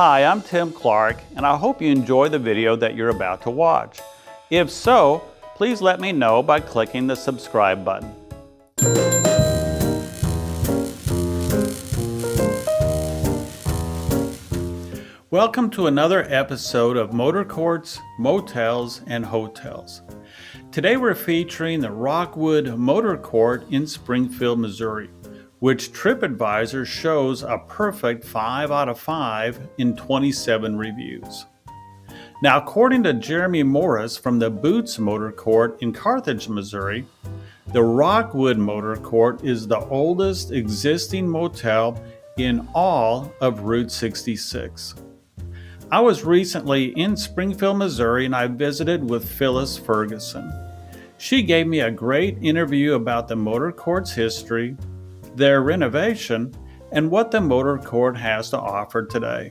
Hi, I'm Tim Clark, and I hope you enjoy the video that you're about to watch. If so, please let me know by clicking the subscribe button. Welcome to another episode of Motor Courts, Motels, and Hotels. Today we're featuring the Rockwood Motor Court in Springfield, Missouri, which TripAdvisor shows a perfect 5 out of 5 in 27 reviews. Now, according to Jeremy Morris from the Boots Motor Court in Carthage, Missouri, the Rockwood Motor Court is the oldest existing motel in all of Route 66. I was recently in Springfield, Missouri, and I visited with Phyllis Ferguson. She gave me a great interview about the Motor Court's history, their renovation, and what the Motor Court has to offer today.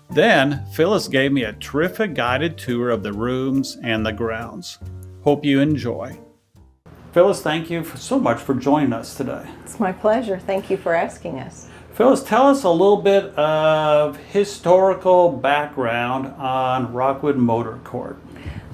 Then, Phyllis gave me a terrific guided tour of the rooms and the grounds. Hope you enjoy. Phyllis, thank you so much for joining us today. It's my pleasure. Thank you for asking us. Phyllis, tell us a little bit of historical background on Rockwood Motor Court.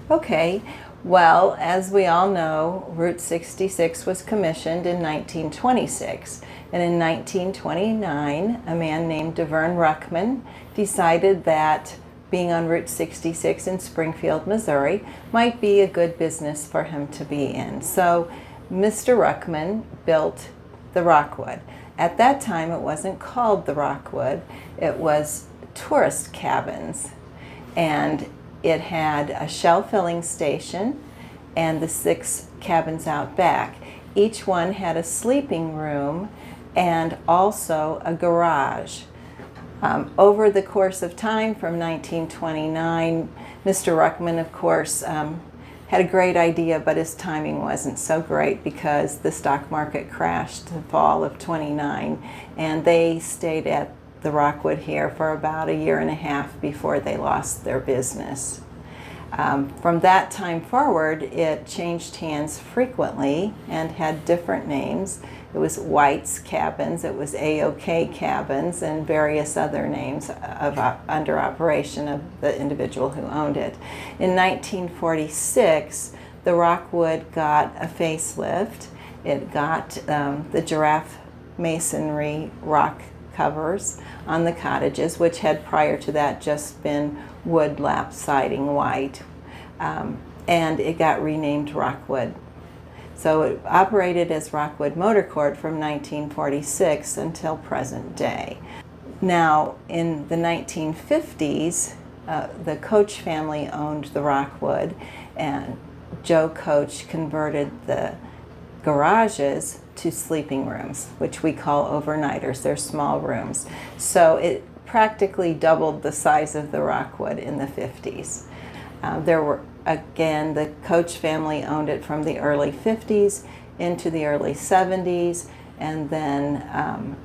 Okay. Well, as we all know, Route 66 was commissioned in 1926. And in 1929, a man named Devern Ruckman decided that being on Route 66 in Springfield, Missouri might be a good business for him to be in. So Mr. Ruckman built the Rockwood. At that time, it wasn't called the Rockwood. It was tourist cabins. And it had a shell filling station and the 6 cabins out back. Each one had a sleeping room and also a garage. Over the course of time from 1929, Mr. Ruckman, of course, had a great idea, but his timing wasn't so great because the stock market crashed the fall of 29, and they stayed at the Rockwood here for about a year and a half before they lost their business. From that time forward, it changed hands frequently and had different names. It was White's Cabins, it was AOK Cabins, and various other names under operation of the individual who owned it. In 1946, the Rockwood got a facelift. It got the giraffe masonry rock covers on the cottages, which had prior to that just been wood lap siding white, and it got renamed Rockwood. So it operated as Rockwood Motor Court from 1946 until present day. Now, in the 1950s, the Coach family owned the Rockwood, and Joe Coach converted the garages to sleeping rooms, which we call overnighters. They're small rooms. So it practically doubled the size of the Rockwood in the 50s. Again, the Coach family owned it from the early 50s into the early 70s, and then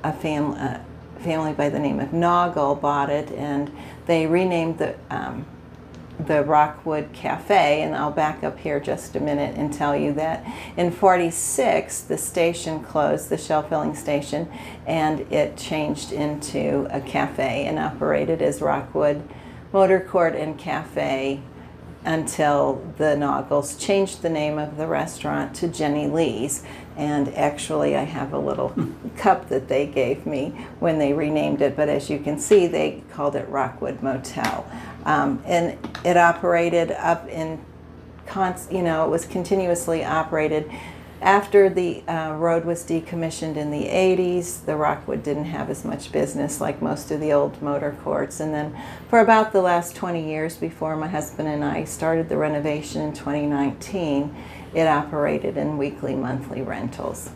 a family by the name of Noggle bought it, and they renamed the Rockwood Cafe. And I'll back up here just a minute and tell you that in 46 the station closed, the shell filling station, and it changed into a cafe and operated as Rockwood Motor Court and Cafe until the Noggles changed the name of the restaurant to Jenny Lee's. And actually I have a little cup that they gave me when they renamed it, but as you can see, they called it Rockwood Motel. And it operated up in, it was continuously operated. After the road was decommissioned in the 80s, the Rockwood didn't have as much business like most of the old motor courts. And then for about the last 20 years before my husband and I started the renovation in 2019, it operated in weekly, monthly rentals.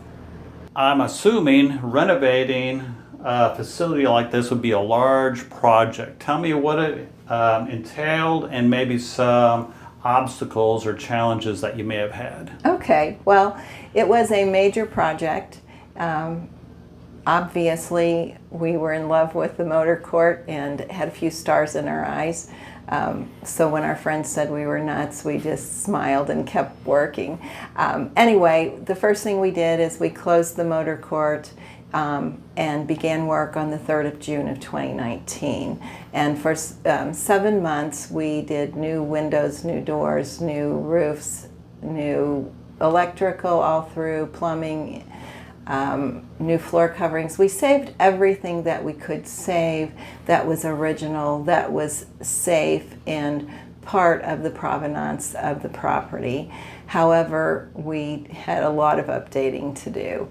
I'm assuming renovating a facility like this would be a large project. Tell me what it entailed and maybe some obstacles or challenges that you may have had. Okay, well, it was a major project. Obviously, we were in love with the motor court and had a few stars in our eyes. So when our friends said we were nuts, we just smiled and kept working. Anyway, the first thing we did is we closed the motor court and began work on the 3rd of June of 2019. And for 7 months, we did new windows, new doors, new roofs, new electrical all through, plumbing, new floor coverings. We saved everything that we could save that was original, that was safe, and part of the provenance of the property. However, we had a lot of updating to do.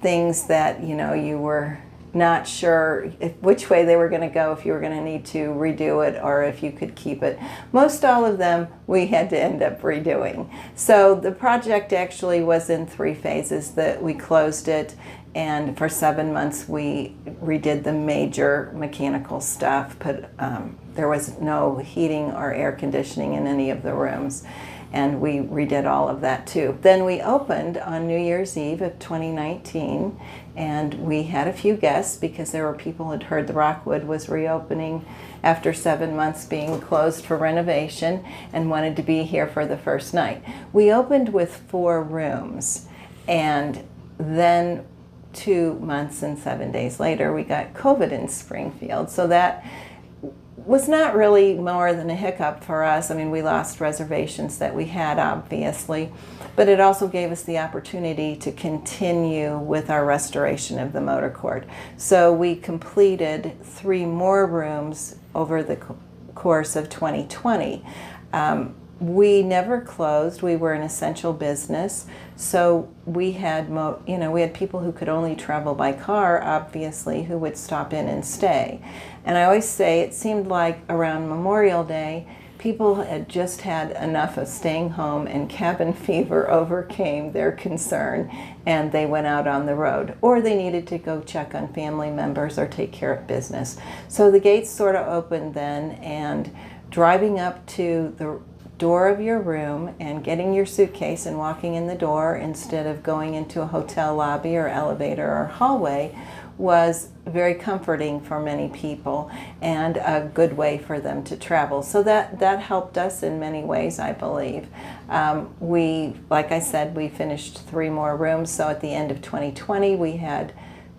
Things that, you were not sure which way they were going to go, if you were going to need to redo it or if you could keep it. Most all of them we had to end up redoing. So the project actually was in 3 phases. That we closed it, and for 7 months we redid the major mechanical stuff. There was no heating or air conditioning in any of the rooms, and we redid all of that too. Then we opened on New Year's Eve of 2019, and we had a few guests because there were people who had heard the Rockwood was reopening after 7 months being closed for renovation and wanted to be here for the first night. We opened with 4 rooms, and then 2 months and 7 days later we got COVID in Springfield. So that was not really more than a hiccup for us. I mean, we lost reservations that we had, obviously, but it also gave us the opportunity to continue with our restoration of the motor court. So we completed 3 more rooms over the course of 2020. We never closed. We were an essential business, so we had we had people who could only travel by car, obviously, who would stop in and stay. And I always say it seemed like around Memorial Day, people had just had enough of staying home, and cabin fever overcame their concern, and they went out on the road, or they needed to go check on family members or take care of business. So the gates sort of opened then, and driving up to the door of your room and getting your suitcase and walking in the door instead of going into a hotel lobby or elevator or hallway was very comforting for many people and a good way for them to travel. So that helped us in many ways, I believe. Like I said, we finished 3 more rooms. So at the end of 2020, we had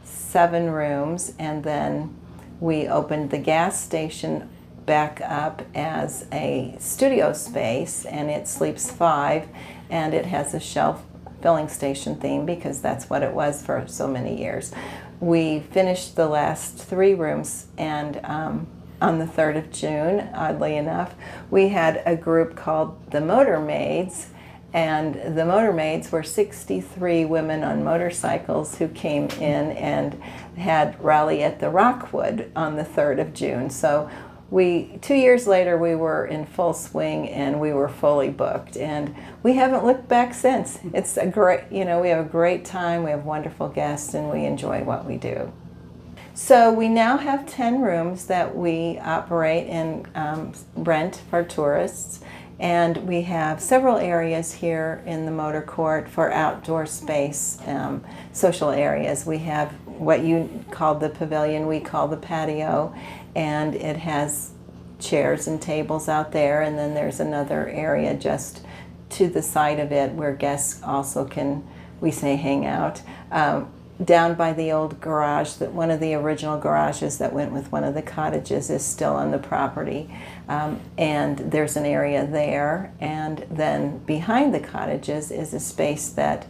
7 rooms, and then we opened the gas station back up as a studio space, and it sleeps 5, and it has a shelf filling station theme because that's what it was for so many years. We finished the last 3 rooms, and on the 3rd of June, oddly enough, we had a group called the Motor Maids, and the Motor Maids were 63 women on motorcycles who came in and had rally at the Rockwood on the 3rd of June. So 2 years later, we were in full swing and we were fully booked, and we haven't looked back since. It's a great, we have a great time, we have wonderful guests, and we enjoy what we do. So we now have 10 rooms that we operate and rent for tourists, and we have several areas here in the motor court for outdoor space, social areas. We have what you call the pavilion, we call the patio, and it has chairs and tables out there, and then there's another area just to the side of it where guests also can, we say, hang out. Down by the old garage, that one of the original garages that went with one of the cottages is still on the property, and there's an area there, and then behind the cottages is a space that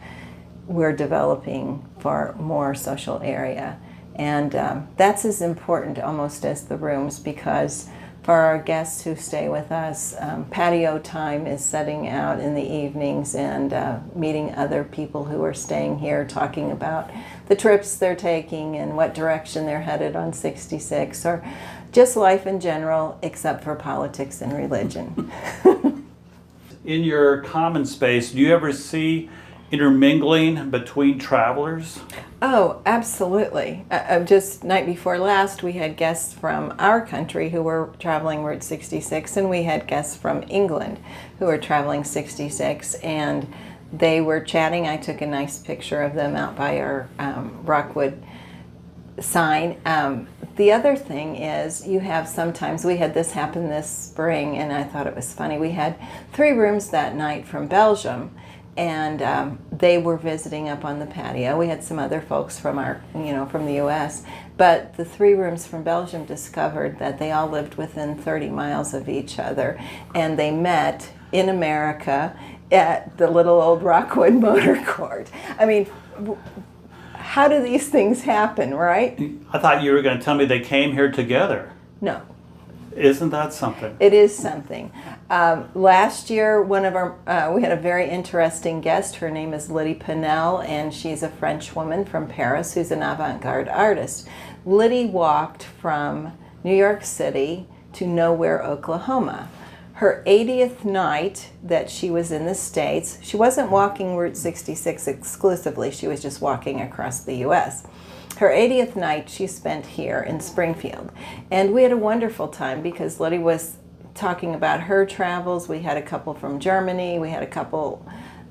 we're developing for more social area. And that's as important almost as the rooms, because for our guests who stay with us, patio time is setting out in the evenings and meeting other people who are staying here, talking about the trips they're taking and what direction they're headed on 66, or just life in general, except for politics and religion. In your common space, do you ever see intermingling between travelers? Oh, absolutely. Just night before last, we had guests from our country who were traveling Route 66, and we had guests from England who were traveling 66, and they were chatting. I took a nice picture of them out by our Rockwood sign. The other thing is, we had this happen this spring, and I thought it was funny. We had 3 rooms that night from Belgium, and they were visiting up on the patio. We had some other folks from from the U.S., but the three rooms from Belgium discovered that they all lived within 30 miles of each other, and they met in America at the little old Rockwood Motor Court. I mean, how do these things happen, right? I thought you were going to tell me they came here together. No. Isn't that something? It is something. Last year, we had a very interesting guest. Her name is Liddy Pinel, and she's a French woman from Paris who's an avant-garde artist. Liddy walked from New York City to Nowhere, Oklahoma. Her 80th night that she was in the States, she wasn't walking Route 66 exclusively, she was just walking across the U.S. Her 80th night she spent here in Springfield. And we had a wonderful time because Liddy was talking about her travels. We had a couple from Germany, we had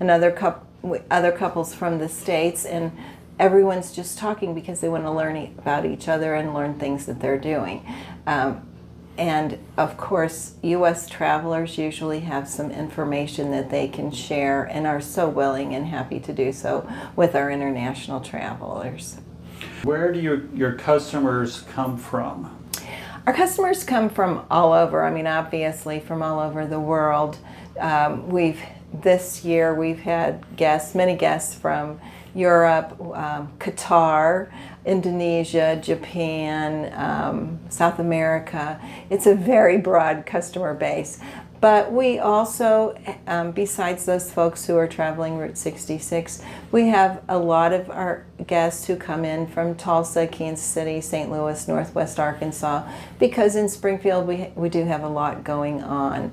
other couples from the States, and everyone's just talking because they want to learn about each other and learn things that they're doing. And of course, U.S. travelers usually have some information that they can share and are so willing and happy to do so with our international travelers. Where do your customers come from? Our customers come from all over. I mean, obviously from all over the world. This year we've had many guests from Europe, Qatar, Indonesia, Japan, South America. It's a very broad customer base. But we also, besides those folks who are traveling Route 66, we have a lot of our guests who come in from Tulsa, Kansas City, St. Louis, Northwest Arkansas, because in Springfield we do have a lot going on.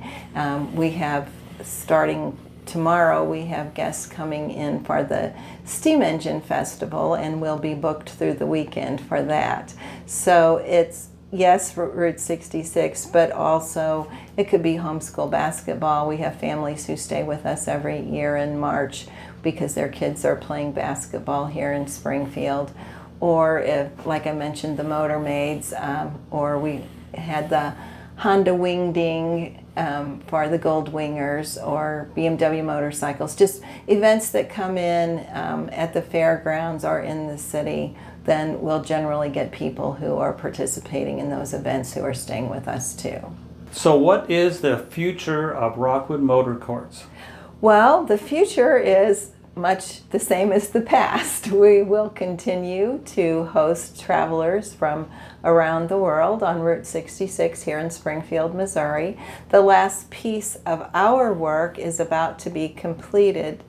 We have, starting tomorrow, we have guests coming in for the Steam Engine Festival, and we'll be booked through the weekend for that. So it's, yes, Route 66, but also it could be homeschool basketball. We have families who stay with us every year in March because their kids are playing basketball here in Springfield. Or if, like I mentioned, the Motor Maids, or we had the Honda Wing Ding for the Gold Wingers, or BMW motorcycles, just events that come in at the fairgrounds or in the city. Then we'll generally get people who are participating in those events who are staying with us too. So what is the future of Rockwood Motor Courts? Well, the future is much the same as the past. We will continue to host travelers from around the world on Route 66 here in Springfield, Missouri. The last piece of our work is about to be completed,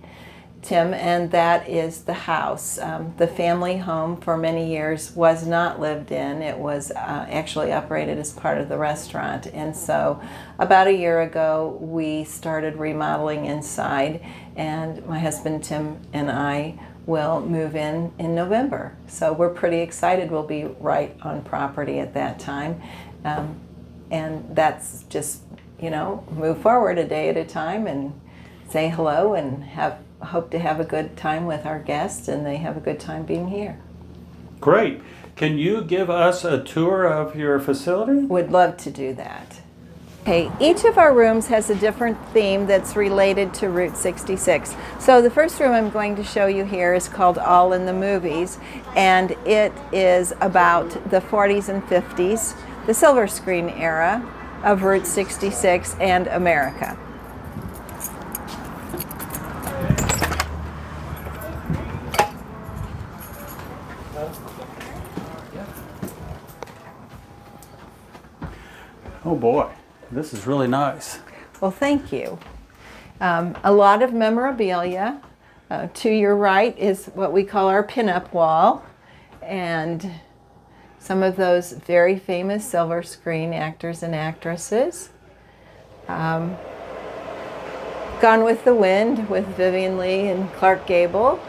Tim, and that is the house. The family home for many years was not lived in. It was actually operated as part of the restaurant. And so about a year ago, we started remodeling inside, and my husband Tim and I will move in November. So we're pretty excited. We'll be right on property at that time. And that's just, move forward a day at a time and say hello and hope to have a good time with our guests, and they have a good time being here. Great. Can you give us a tour of your facility? Would love to do that. Okay, each of our rooms has a different theme that's related to Route 66. So the first room I'm going to show you here is called All in the Movies, and it is about the 40s and 50s, the silver screen era of Route 66 and America. Oh boy, this is really nice. Well, thank you. A lot of memorabilia. To your right is what we call our pinup wall, and some of those very famous silver screen actors and actresses. Gone with the Wind with Vivian Leigh and Clark Gable.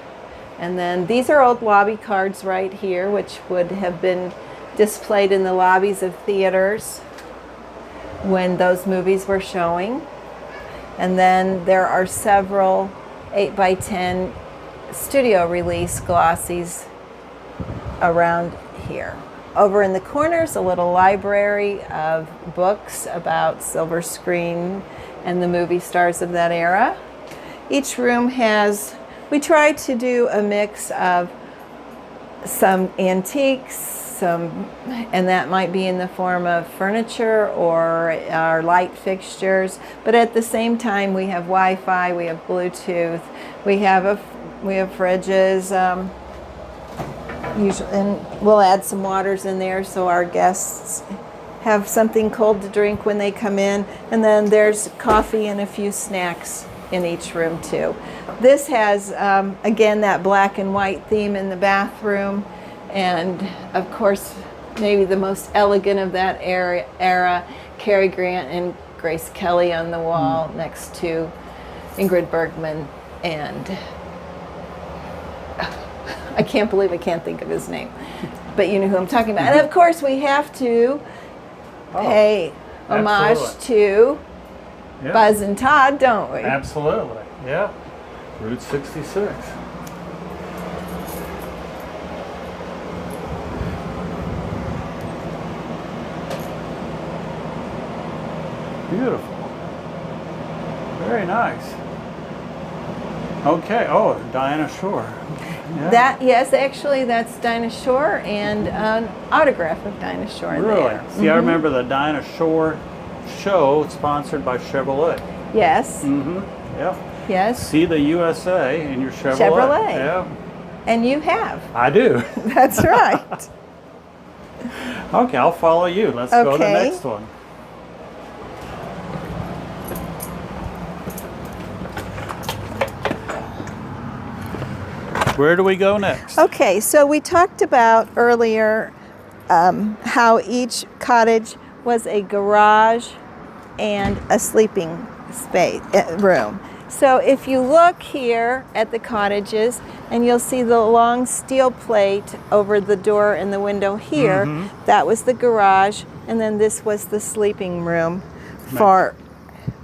And then these are old lobby cards right here, which would have been displayed in the lobbies of theaters when those movies were showing. And then there are several 8x10 studio release glossies around here. Over in the corners, a little library of books about silver screen and the movie stars of that era. Each room has, we try to do a mix of some antiques, and that might be in the form of furniture or our light fixtures. But at the same time, we have Wi-Fi, we have Bluetooth, we have fridges, usually, and we'll add some waters in there so our guests have something cold to drink when they come in. And then there's coffee and a few snacks in each room too. This has, again, that black and white theme in the bathroom. And of course, maybe the most elegant of that era, Cary Grant and Grace Kelly on the wall next to Ingrid Bergman. And I can't believe I can't think of his name, but you know who I'm talking about. And of course, we have to pay homage to Buzz and Todd, don't we? Absolutely, yeah. Route 66. Beautiful. Very nice. Okay. Oh, Dinah Shore. Yeah. Yes, actually, that's Dinah Shore and an autograph of Dinah Shore Really? there. See, I remember the Dinah Shore show sponsored by Chevrolet. Yes. Yeah. Yes. See the USA in your Chevrolet. Chevrolet. Yeah. And you have. I do. That's right. Okay, I'll follow you. Let's go to the Okay. next one. Where do we go next? Okay, so we talked about earlier how each cottage was a garage and a sleeping space room. So if you look here at the cottages, and you'll see the long steel plate over the door and the window here, that was the garage, and then this was the sleeping room for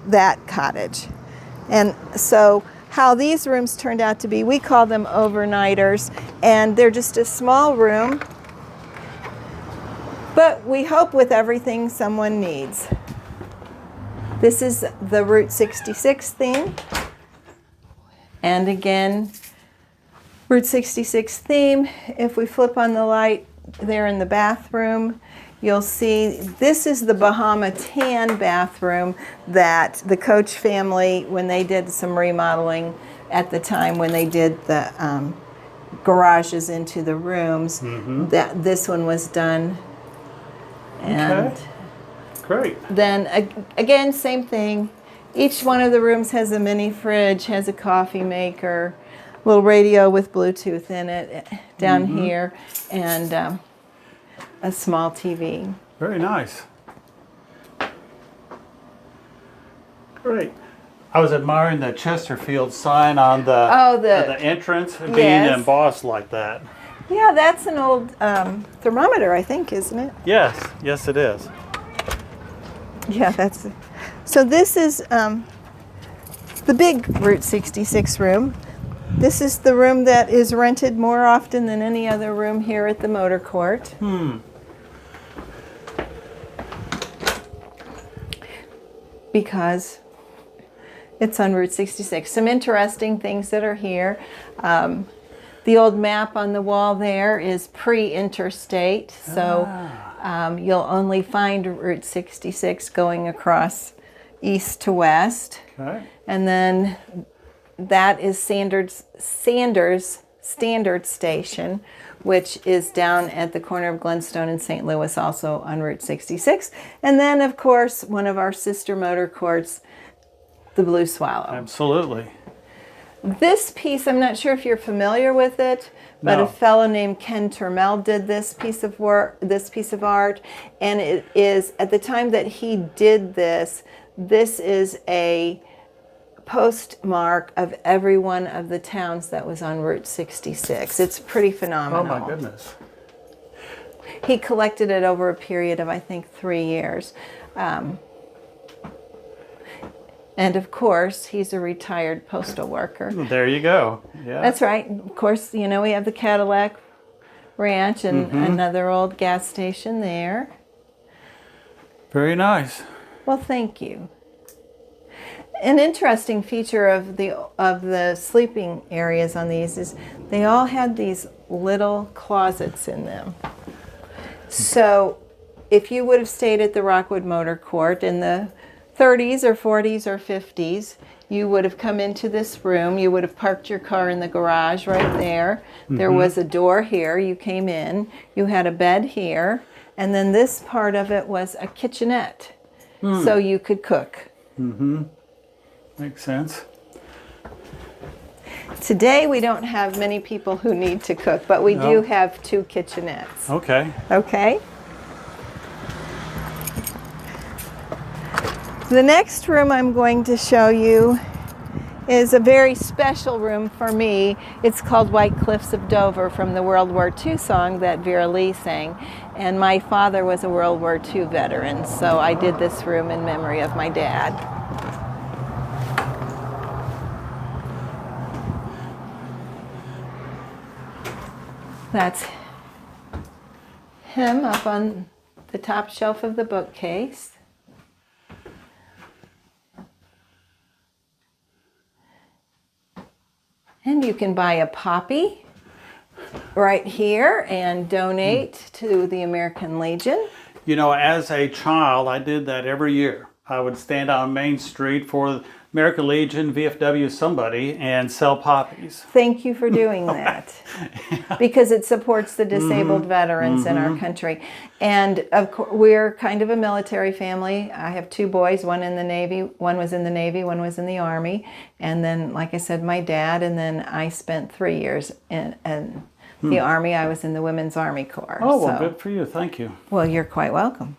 that cottage. And so how these rooms turned out to be, we call them overnighters, and they're just a small room, but we hope with everything someone needs. This is the Route 66 theme, and again, Route 66 theme. If we flip on the light there in the bathroom, you'll see this is the Bahama tan bathroom that the Coach family, when they did some remodeling at the time when they did the garages into the rooms, that this one was done. And Okay. Great. then again, same thing. Each one of the rooms has a mini fridge, has a coffee maker, little radio with Bluetooth in it down here, and a small TV. Very nice. Great. I was admiring the Chesterfield sign on the entrance being Yes. embossed like that. Yeah, that's an old thermometer, I think, isn't it? Yes, yes it is. Yeah, that's. So this is the big Route 66 room. This is the room that is rented more often than any other room here at the Motor Court. Because it's on Route 66. Some interesting things that are here. The old map on the wall there is pre-interstate, so you'll only find Route 66 going across east to west. Okay. And then that is Sanders Standard Station, which is down at the corner of Glenstone and St. Louis, also on Route 66. And then, of course, one of our sister motor courts, the Blue Swallow. Absolutely. This piece, I'm not sure if you're familiar with it, but No. a fellow named Ken Turmel did this piece of work, this piece of art, and it is, at the time that he did this is a postmark of every one of the towns that was on Route 66. It's pretty phenomenal. Oh my goodness. He collected it over a period of, I think, 3 years. And of course, he's a retired postal worker. There you go. Yeah. That's right. Of course, you know, we have the Cadillac Ranch and another old gas station there. Very nice. Well, thank you. An interesting feature of the sleeping areas on these is they all had these little closets in them. So if you would have stayed at the Rockwood Motor Court in the 30s or 40s or 50s, you would have come into this room. You would have parked your car in the garage right there. There was a door here. You came in. You had a bed here. And then this part of it was a kitchenette. So you could cook. Makes sense. Today we don't have many people who need to cook, but we do have 2 kitchenettes. Okay. Okay. The next room I'm going to show you is a very special room for me. It's called White Cliffs of Dover, from the World War II song that Vera Lee sang. And my father was a World War II veteran, so I did this room in memory of my dad. That's him up on the top shelf of the bookcase. And you can buy a poppy right here and donate to the American Legion. You know, as a child, I did that every year. I would stand on Main Street for American Legion, VFW, somebody, and sell poppies. Thank you for doing that. Because it supports the disabled veterans in our country. And of course, we're kind of a military family. I have 2 boys, one in the Navy, one was in the Navy, one was in the Army. And then, like I said, my dad, and then I spent 3 years in the Army. I was in the Women's Army Corps. Oh, well, good for you. Thank you. Well, you're quite welcome.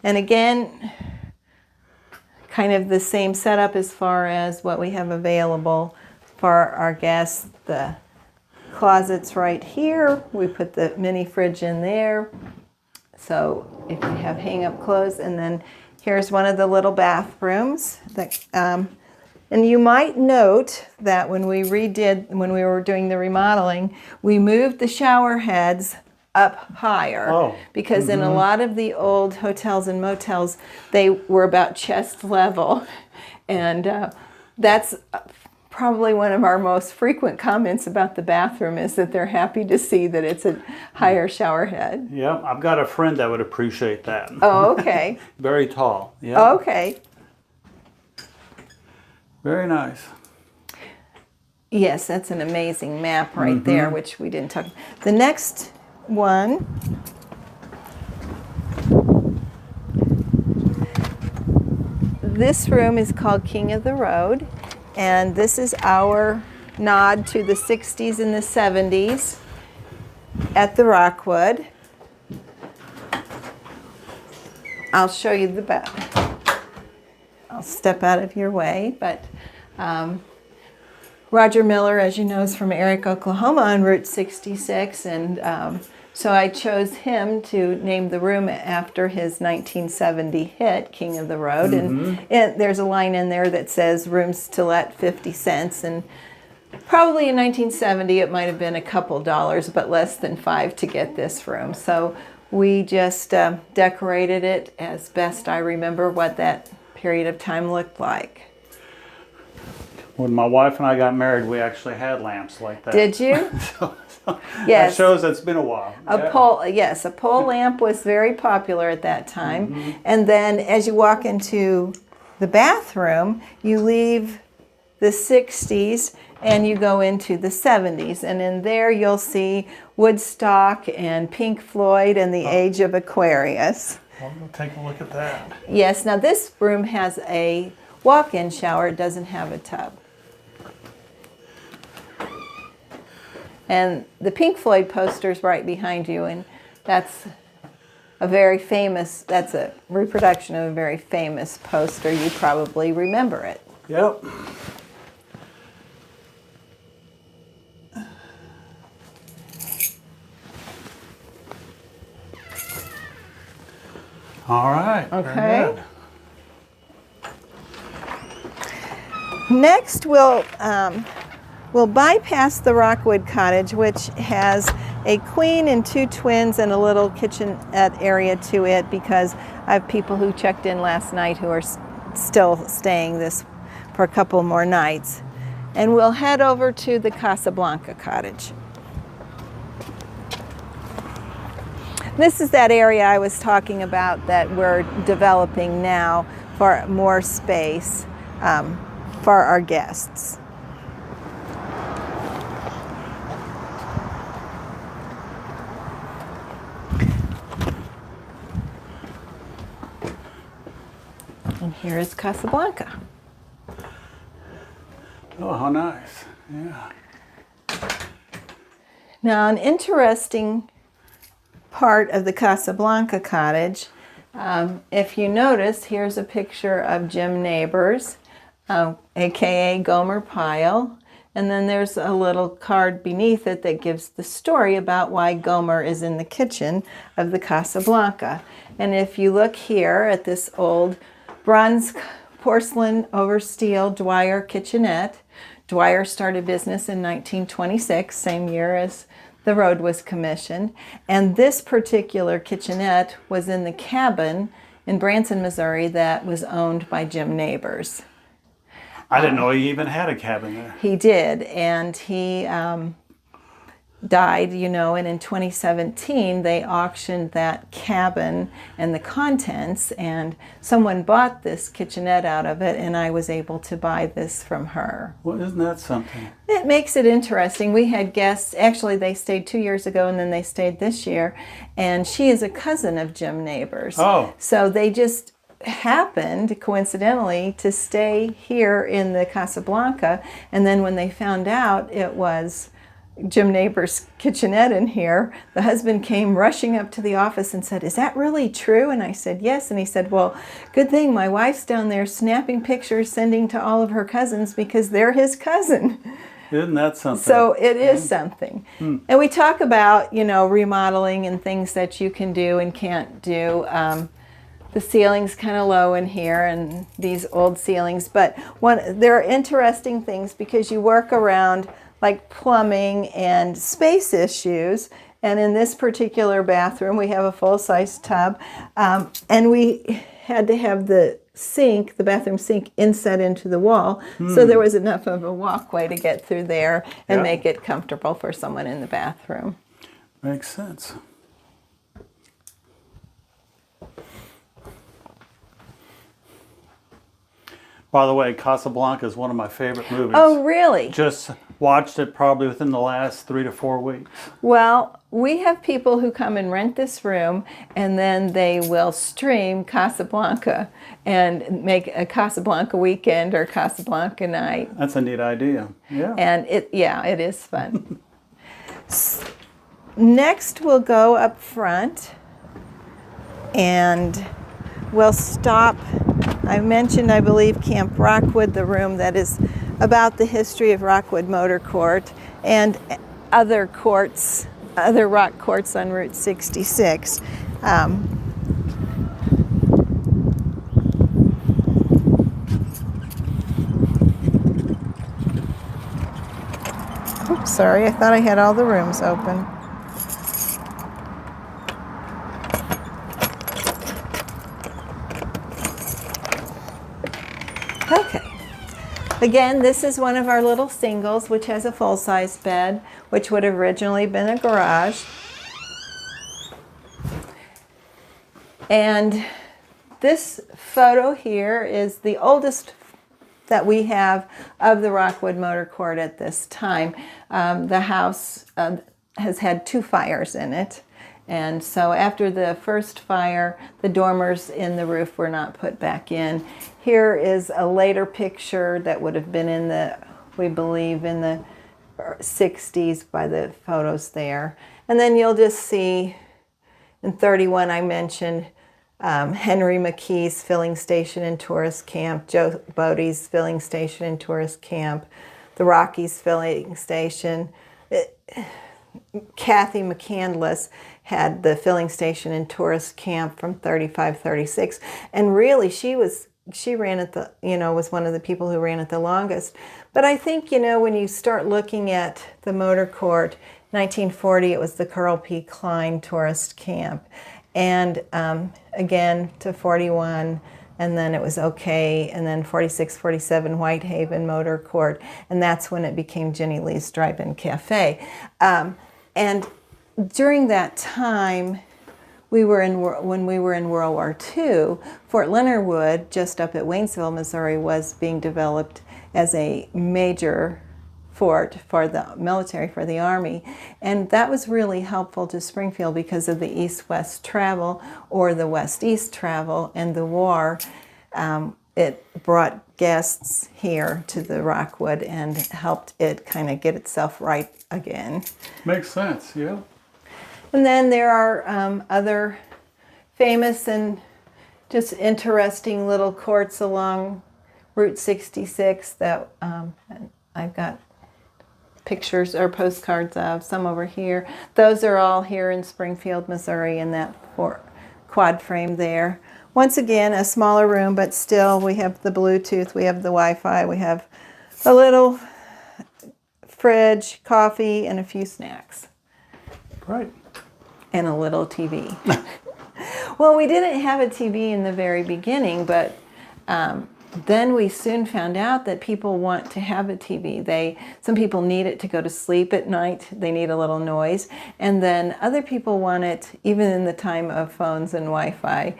And again, kind of the same setup as far as what we have available for our guests. The closet's right here. We put the mini fridge in there. So if you have hang-up clothes, and then here's one of the little bathrooms. That, and you might note that when we were doing the remodeling, we moved the shower heads up higher, because in a lot of the old hotels and motels, they were about chest level. And that's probably one of our most frequent comments about the bathroom, is that they're happy to see that it's a higher shower head. Yeah, I've got a friend that would appreciate that. Oh, okay. Very tall. Yeah. Okay. Very nice. Yes, that's an amazing map right there, which we didn't talk. The next one this room is called King of the Road, and this is our nod to the 60s and the 70s at the Rockwood. I'll show you the back. I'll step out of your way, but Roger Miller, as you know, is from Eric, Oklahoma on Route 66, and so I chose him to name the room after his 1970 hit, King of the Road. And there's a line in there that says rooms to let 50 cents, and probably in 1970 it might have been a couple dollars, but less than $5 to get this room. So we just decorated it as best I remember what that period of time looked like. When my wife and I got married, we actually had lamps like that. Did you? That Yes. shows it's been a while. A pole lamp was very popular at that time. And then as you walk into the bathroom, you leave the 60s and you go into the 70s. And in there you'll see Woodstock and Pink Floyd and the Age of Aquarius. Well, we'll take a look at that. Yes, now this room has a walk-in shower. It doesn't have a tub. And the Pink Floyd poster's right behind you, and that's a reproduction of a very famous poster. You probably remember it. Yep. All right. Okay. Very good. Next, we'll bypass the Rockwood Cottage, which has a queen and 2 twins and a little kitchenette area to it, because I have people who checked in last night who are still staying this for a couple more nights. And we'll head over to the Casablanca Cottage. This is that area I was talking about that we're developing now for more space for our guests. And here is Casablanca. Oh, how nice. Yeah. Now, an interesting part of the Casablanca Cottage, if you notice, here's a picture of Jim Neighbors, aka Gomer Pyle, and then there's a little card beneath it that gives the story about why Gomer is in the kitchen of the Casablanca. And if you look here at this old bronze porcelain over steel Dwyer kitchenette, Dwyer started business in 1926, same year as the road was commissioned. And this particular kitchenette was in the cabin in Branson, Missouri that was owned by Jim Neighbors. I didn't know he even had a cabin there. He did, and he died, and in 2017 they auctioned that cabin and the contents, and someone bought this kitchenette out of it, and I was able to buy this from her. Well, isn't that something? It makes it interesting. We had guests, actually they stayed 2 years ago and then they stayed this year, and she is a cousin of Jim Neighbors. Oh. So they just happened coincidentally to stay here in the Casablanca, and then when they found out it was Jim Neighbors' kitchenette in here, the husband came rushing up to the office and said, "Is that really true?" And I said, "Yes." And he said, "Well, good thing my wife's down there snapping pictures, sending to all of her cousins because they're his cousin." Isn't that something? So it is something. And we talk about, remodeling and things that you can do and can't do. The ceiling's kind of low in here, and these old ceilings, but there are interesting things because you work around like plumbing and space issues. And in this particular bathroom, we have a full-size tub, and we had to have the bathroom sink inset into the wall, so there was enough of a walkway to get through there and make it comfortable for someone in the bathroom. Makes sense. By the way, Casablanca is one of my favorite movies. Oh, really? Just watched it probably within the last 3 to 4 weeks. Well, we have people who come and rent this room, and then they will stream Casablanca and make a Casablanca weekend or Casablanca night. That's a neat idea. Yeah. And it is fun. Next, we'll go up front, and we'll stop. I mentioned, I believe, Camp Rockwood, the room that is about the history of Rockwood Motor Court and other courts, other rock courts on Route 66. Oops, sorry, I thought I had all the rooms open. Okay. Again, this is one of our little singles, which has a full-size bed, which would have originally been a garage. And this photo here is the oldest that we have of the Rockwood Motor Court at this time. The house has had 2 fires in it. And so after the first fire, the dormers in the roof were not put back in. Here is a later picture that would have been in the, we believe, in the 60s by the photos there. And then you'll just see in 31 I mentioned Henry McKee's filling station and tourist camp, Joe Bodie's filling station and tourist camp, the Rockies filling station. Kathy McCandless had the filling station and tourist camp from 35, 36. And really she ran it was one of the people who ran it the longest. But I think, when you start looking at the Motor Court, 1940 it was the Carl P. Klein tourist camp. And again to 41, and then it was okay, and then 46, 47 Whitehaven Motor Court, and that's when it became Ginny Lee's Drive-In Cafe. And during that time, when we were in World War II, Fort Leonard Wood, just up at Waynesville, Missouri, was being developed as a major fort for the military, for the Army. And that was really helpful to Springfield because of the east-west travel or the west-east travel and the war. It brought guests here to the Rockwood and helped it kind of get itself right again. Makes sense, yeah. And then there are other famous and just interesting little courts along Route 66 that I've got pictures or postcards of, some over here. Those are all here in Springfield, Missouri, in that quad frame there. Once again, a smaller room, but still we have the Bluetooth, we have the Wi-Fi, we have a little fridge, coffee, and a few snacks. Right. And a little TV. Well, we didn't have a TV in the very beginning, but then we soon found out that people want to have a TV. Some people need it to go to sleep at night. They need a little noise. And then other people want it, even in the time of phones and Wi-Fi,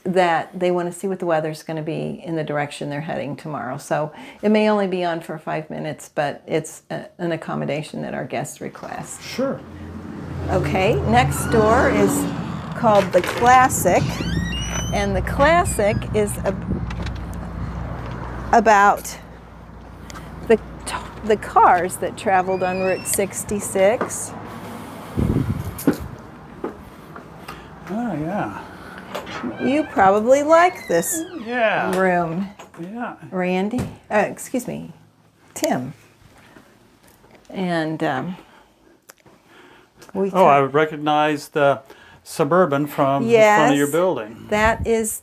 that they want to see what the weather's going to be in the direction they're heading tomorrow. So it may only be on for 5 minutes, but it's an accommodation that our guests request. Sure. Okay, next door is called the Classic, and the Classic is about the cars that traveled on Route 66. Oh, yeah. You probably like this room. Yeah. Randy, excuse me, Tim. And I recognize the Suburban from the front of your building. That is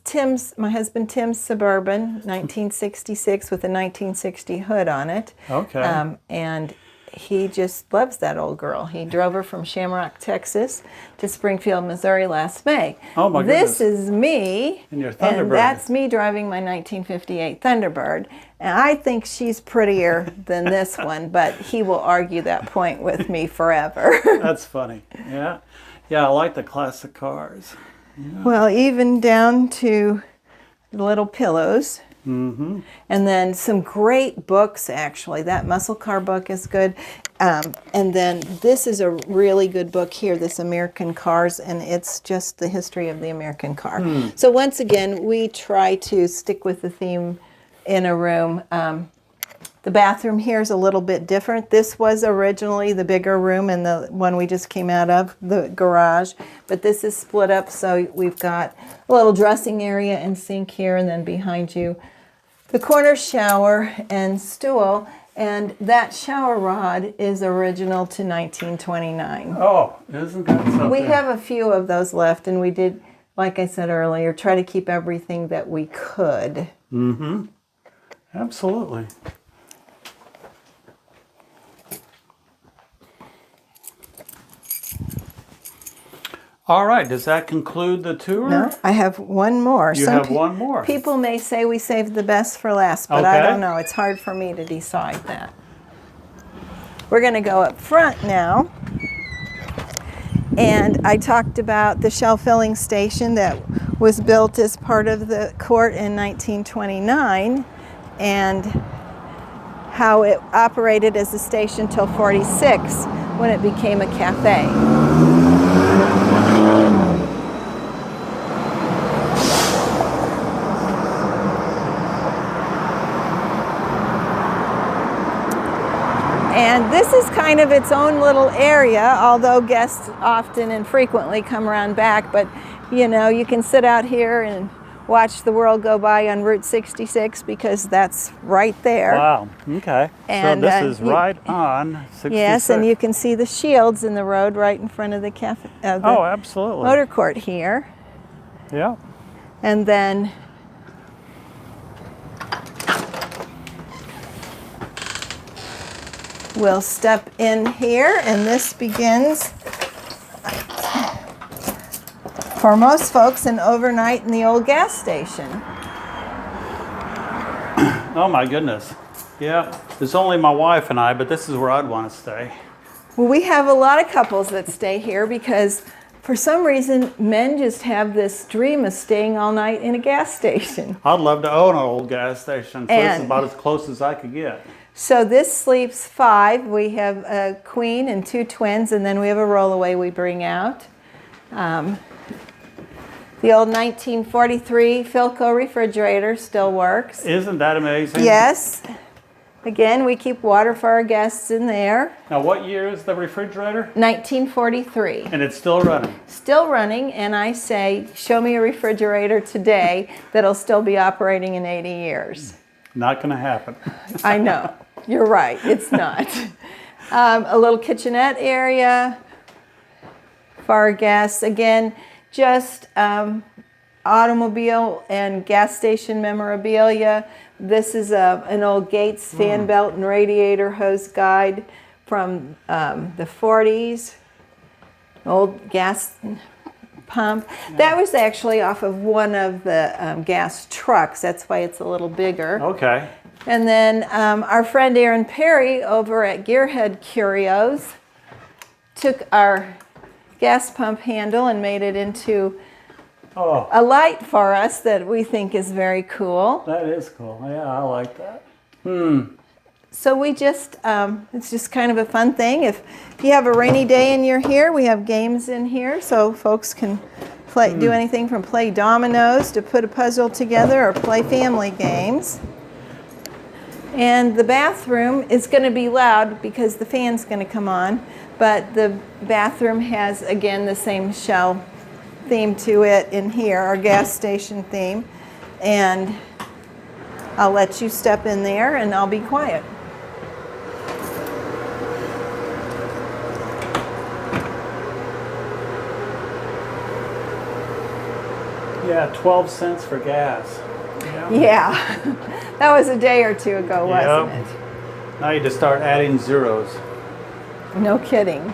my husband Tim's Suburban, 1966 with a 1960 hood on it. Okay. And he just loves that old girl. He drove her from Shamrock, Texas to Springfield, Missouri last May. Oh my goodness. This is me. And your Thunderbird. And that's me driving my 1958 Thunderbird. And I think she's prettier than this one, but he will argue that point with me forever. That's funny. Yeah. Yeah, I like the classic cars. Yeah. Well, even down to the little pillows. Mm-hmm. And then some great books, actually. That muscle car book is good. And then this is a really good book here, this American Cars, and it's just the history of the American car. So once again, we try to stick with the theme in a room. The bathroom here is a little bit different. This was originally the bigger room and the one we just came out of, the garage. But this is split up, so we've got a little dressing area and sink here, and then behind you, the corner shower and stool. And that shower rod is original to 1929. Oh, isn't that something? We have a few of those left, and we did, like I said earlier, try to keep everything that we could. Mm-hmm. Absolutely. All right, does that conclude the tour? No, I have one more. You have one more. People may say we saved the best for last, but I don't know. It's hard for me to decide that. We're going to go up front now. And I talked about the shell filling station that was built as part of the court in 1929 and how it operated as a station till 46 when it became a cafe. And this is kind of its own little area, although guests often and frequently come around back. But, you know, you can sit out here and watch the world go by on Route 66 because that's right there. Wow, okay. And, so this is right on 66. Yes, and you can see the shields in the road right in front of the cafe. Oh, absolutely. Motor Court here. Yeah. And then we'll step in here, and this begins for most folks, an overnight in the old gas station. Oh my goodness. Yeah, it's only my wife and I, but this is where I'd want to stay. Well, we have a lot of couples that stay here because for some reason men just have this dream of staying all night in a gas station. I'd love to own an old gas station, so this is And- about as close as I could get. So this sleeps 5. We have a queen and 2 twins, and then we have a rollaway we bring out. The old 1943 Philco refrigerator still works. Isn't that amazing? Yes. Again, we keep water for our guests in there. Now, what year is the refrigerator? 1943. And it's still running. Still running, and I say, show me a refrigerator today that'll still be operating in 80 years. Not going to happen. I know. You're right. It's not. A little kitchenette area for our guests. Again, just automobile and gas station memorabilia. This is an old Gates fan belt and radiator hose guide from the 40s. Old gas pump. That was actually off of one of the gas trucks. That's why it's a little bigger. Okay. And then our friend Aaron Perry over at Gearhead Curios took our gas pump handle and made it into Oh, a light for us that we think is very cool. that is cool. Yeah, I like that. So we just, it's just kind of a fun thing. If you have a rainy day and you're here, we have games in here so folks can play, do anything from play dominoes to put a puzzle together or play family games. And the bathroom is going to be loud because the fan's going to come on, but the bathroom has, again, the same shell theme to it in here, our gas station theme. And I'll let you step in there and I'll be quiet. Yeah, 12 cents for gas. Yeah, that was a day or two ago, wasn't Yep. Now you just start adding zeros. it? No kidding.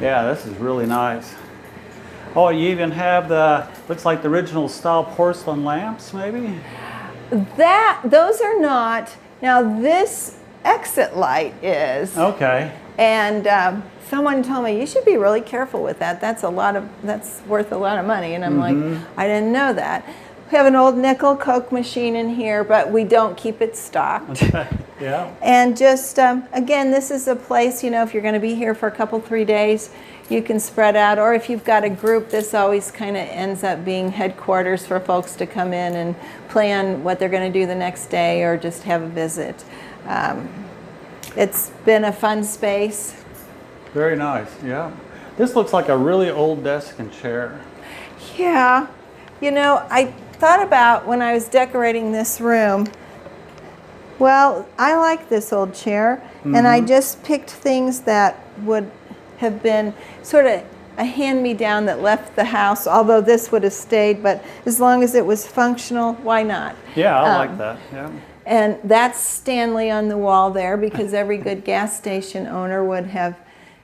Yeah, this is really nice. Oh, you even have the, looks like the original style porcelain lamps, maybe? Those are not. Now this exit light is. Okay. And someone told me you should be really careful with that. That's worth a lot of money. And I'm like, I didn't know that. We have an old nickel Coke machine in here, but we don't keep it stocked. Yeah. And just again, this is a place, you know, if you're going to be here for a couple, 3 days, you can spread out. Or if you've got a group, this always kind of ends up being headquarters for folks to come in and plan what they're going to do the next day or just have a visit. It's been a fun space. Very nice, yeah. This looks like a really old desk and chair. Yeah, you know, I thought about when I was decorating this room, well, I like this old chair, and I just picked things that would have been sort of a hand-me-down that left the house, although this would have stayed, but as long as it was functional, why not? Yeah, I like that, yeah. And that's Stanley on the wall there because every good gas station owner would have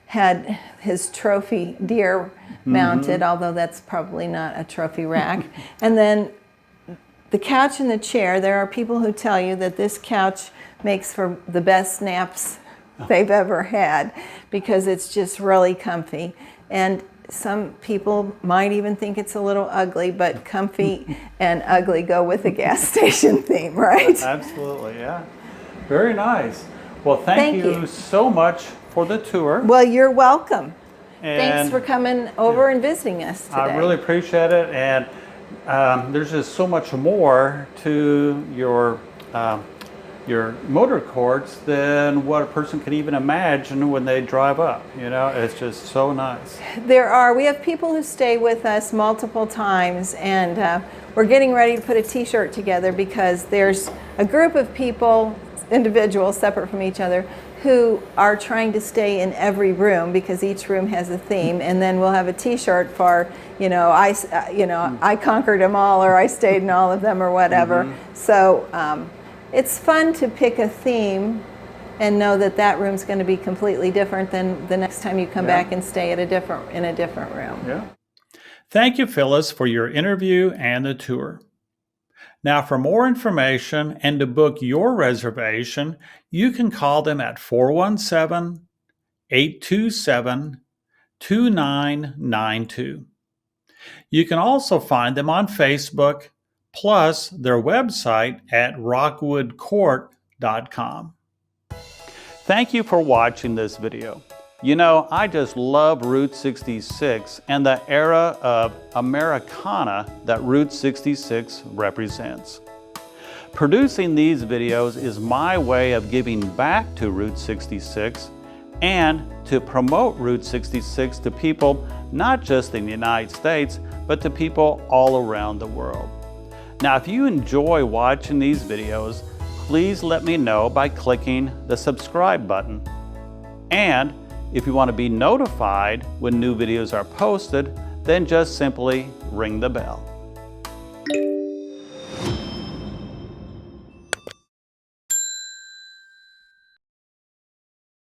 had his trophy deer mounted, although that's probably not a trophy rack. And then the couch and the chair, there are people who tell you that this couch makes for the best naps they've ever had because it's just really comfy. And some people might even think it's a little ugly, but comfy and ugly go with a gas station theme, right? Absolutely, yeah. Very nice. Well, Thank thank you. you so much for the tour. Well, you're welcome. Thanks And for coming over and visiting us today. I really appreciate it. And there's just so much more to your motor courts than what a person can even imagine when they drive up. You know, it's just so nice. We have people who stay with us multiple times, and we're getting ready to put a t-shirt together because there's a group of people, individuals separate from each other, who are trying to stay in every room because each room has a theme, and then we'll have a t-shirt for, I conquered them all, or I stayed in all of them, or whatever. So it's fun to pick a theme and know that that room's going to be completely different than the next time you come back and stay at in a different room. Yeah. Thank you, Phyllis, for your interview and the tour. Now, for more information and to book your reservation, you can call them at 417-827-2992. You can also find them on Facebook, plus their website at rockwoodcourt.com. Thank you for watching this video. You know, I just love Route 66 and the era of Americana that Route 66 represents. Producing these videos is my way of giving back to Route 66 and to promote Route 66 to people not just in the United States, but to people all around the world. Now, if you enjoy watching these videos, please let me know by clicking the subscribe button. And if you want to be notified when new videos are posted, then just simply ring the bell.